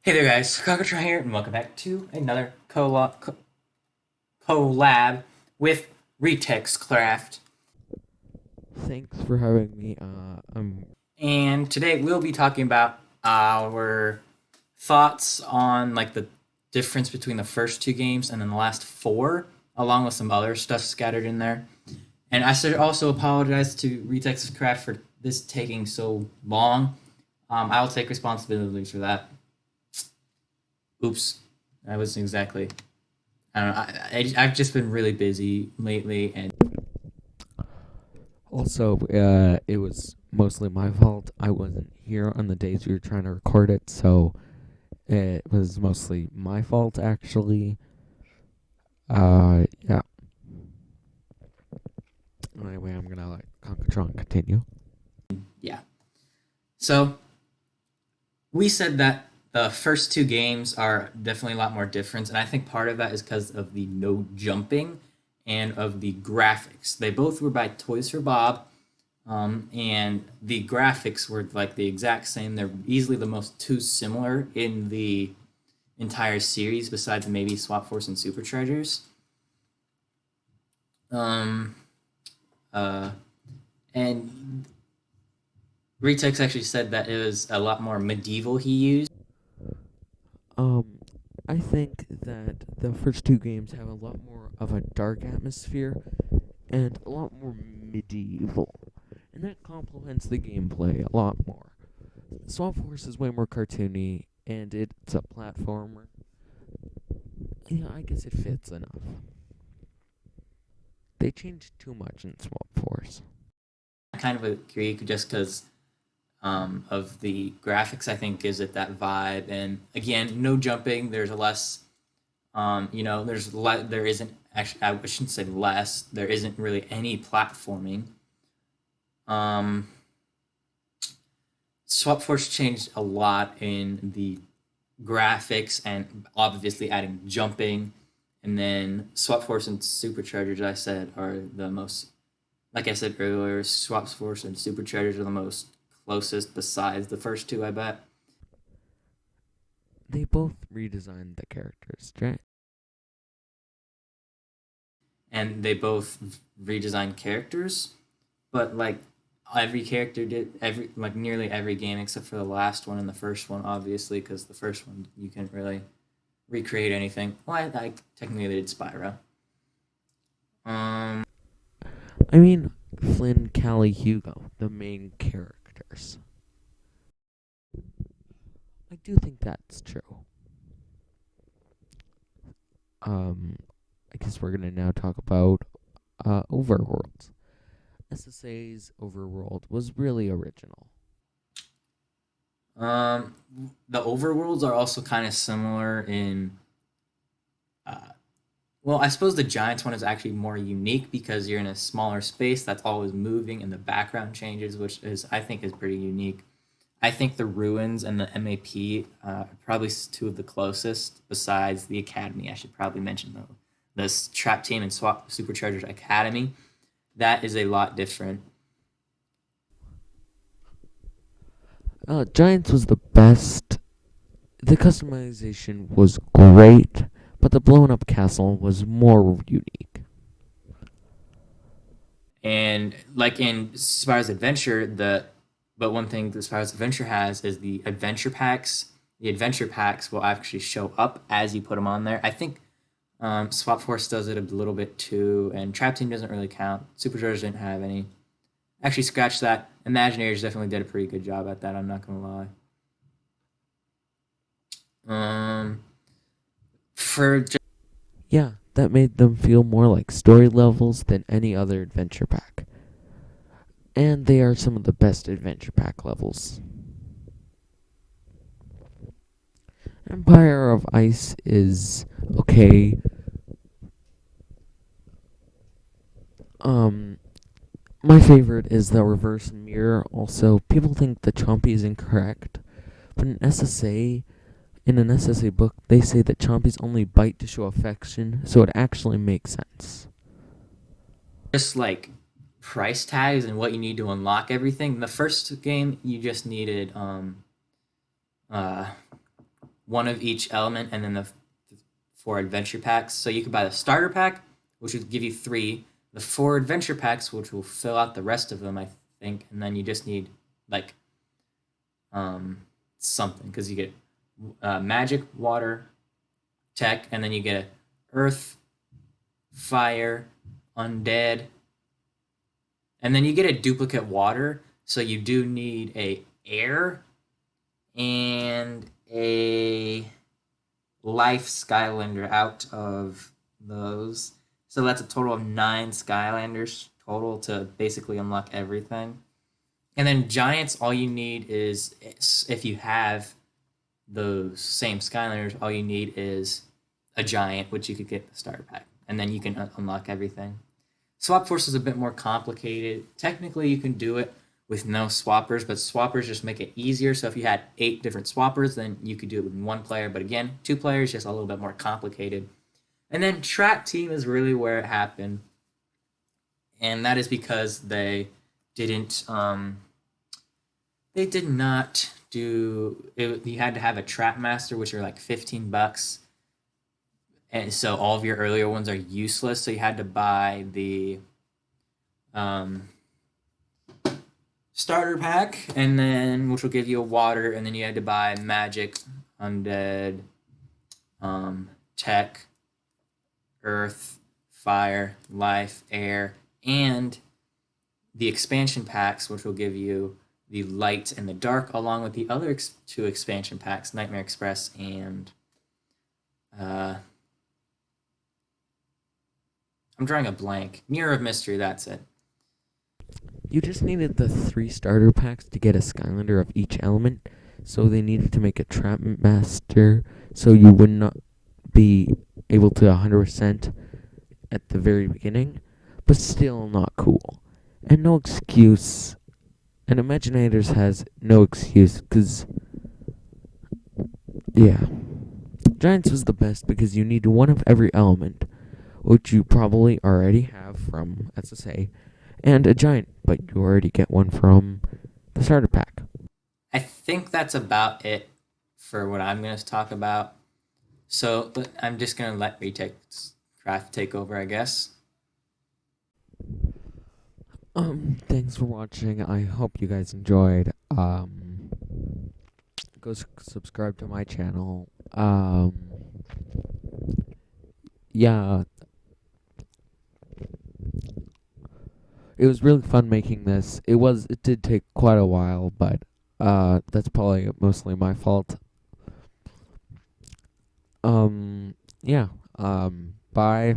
Hey there, guys. Conquertron here, and welcome back to another collab with Craft. Thanks for having me. And today we'll be talking about our thoughts on like the difference between the first two games and then the last four, along with some other stuff scattered in there. And I should also apologize to Craft for this taking so long. I will take responsibility for that. Oops, that wasn't exactly. I don't know. I've just been really busy lately, and It was mostly my fault. I wasn't here on the days we were trying to record it, so it was mostly my fault, actually. Yeah. Anyway, I'm gonna let Conquertron continue. yeah. So we said that the first two games are definitely a lot more different, and I think part of that is because of the no jumping and of the graphics. They both were by Toys for Bob, and the graphics were like the exact same. They're easily the most two similar in the entire series, besides maybe Swap Force and Superchargers. Um, uh, and Retex actually said that it was a lot more medieval he used. Um, I think that the first two games have a lot more of a dark atmosphere and a lot more medieval, and that complements the gameplay a lot more. Swamp Force is way more cartoony, and it's a platformer. Yeah, I guess it fits enough. They changed too much in Swamp Force. I kind of agree just because of the graphics, I think gives it that vibe. And again, no jumping. There's a less, there isn't actually. I shouldn't say less. There isn't really any platforming. Um, Swap Force changed a lot in the graphics and obviously adding jumping. And then Swap Force and Superchargers, I said, are the most, like I said earlier, Swap Force and Superchargers are the most closest besides the first two, I bet. They both redesigned the characters, right? And they both redesigned characters, but like every character did every like nearly every game except for the last one and the first one, obviously, because the first one you couldn't really recreate anything. Well, I technically they did Spyro. Um, I mean, Flynn, Callie, Hugo, the main characters. I do think that's true. Um, I guess we're gonna now talk about Overworlds. SSA's Overworld was really original. um, the overworlds are also kind of similar in. Uh, well, I suppose the Giants one is actually more unique because you're in a smaller space that's always moving and the background changes, which is I think is pretty unique. I think the ruins and the MAP are probably two of the closest. Besides the academy, I should probably mention though this trap team and swap superchargers academy. That is a lot different. Giants was the best. The customization was great, but the blown up castle was more unique. And like in Spyro's Adventure, the but one thing that Spyro's Adventure has is the adventure packs. The adventure packs will actually show up as you put them on there. I think Swap Force does it a little bit too, and Trap Team doesn't really count. Superchargers didn't have any. Actually, scratch that. Imaginaries definitely did a pretty good job at that. I'm not gonna lie. For just, Yeah, that made them feel more like story levels than any other adventure pack. And they are some of the best adventure pack levels. Empire of Ice is okay. Um, my favorite is the reverse mirror. Also, people think the Chompy is incorrect, but in an SSA book, they say that Chompies only bite to show affection, so it actually makes sense. just like price tags and what you need to unlock everything. In the first game, you just needed uh one of each element, and then the four adventure packs. So you could buy the starter pack, which would give you three, the four adventure packs, which will fill out the rest of them, I think, and then you just need like something because you get magic, water, tech, and then you get earth, fire, undead, and then you get a duplicate water. So you do need a air and a life Skylander out of those. So that's a total of 9 Skylanders total to basically unlock everything. And then Giants, all you need is, if you have those same Skylanders, all you need is a Giant, which you could get the starter pack. And then you can unlock everything. Swap Force is a bit more complicated. Technically, you can do it with no swappers, but swappers just make it easier. So if you had 8 different swappers, then you could do it with one player. But again, 2 players, just a little bit more complicated. And then Track Team is really where it happened. And that is because they didn't, they did not do, it, you had to have a Trap Master, which are like $15. And so all of your earlier ones are useless. So you had to buy the um, starter pack, and then which will give you a water, and then you had to buy magic, undead, tech, earth, fire, life, air, and the expansion packs, which will give you the light and the dark, along with the other 2 expansion packs, Nightmare Express and I'm drawing a blank. Mirror of Mystery, that's it. You just needed the 3 starter packs to get a Skylander of each element, so they needed to make a Trap Master so you would not be able to 100% at the very beginning, but still not cool. And no excuse. And Imaginators has no excuse, because, yeah. Giants was the best because you need one of every element, which you probably already have from SSA, and a Giant, but you already get one from the starter pack. I think that's about it for what I'm going to talk about. So I'm just going to let Retake Craft take over, I guess. Thanks for watching. I hope you guys enjoyed. Go subscribe to my channel. Yeah, it was really fun making this. It did take quite a while, but that's probably mostly my fault. Yeah. Bye.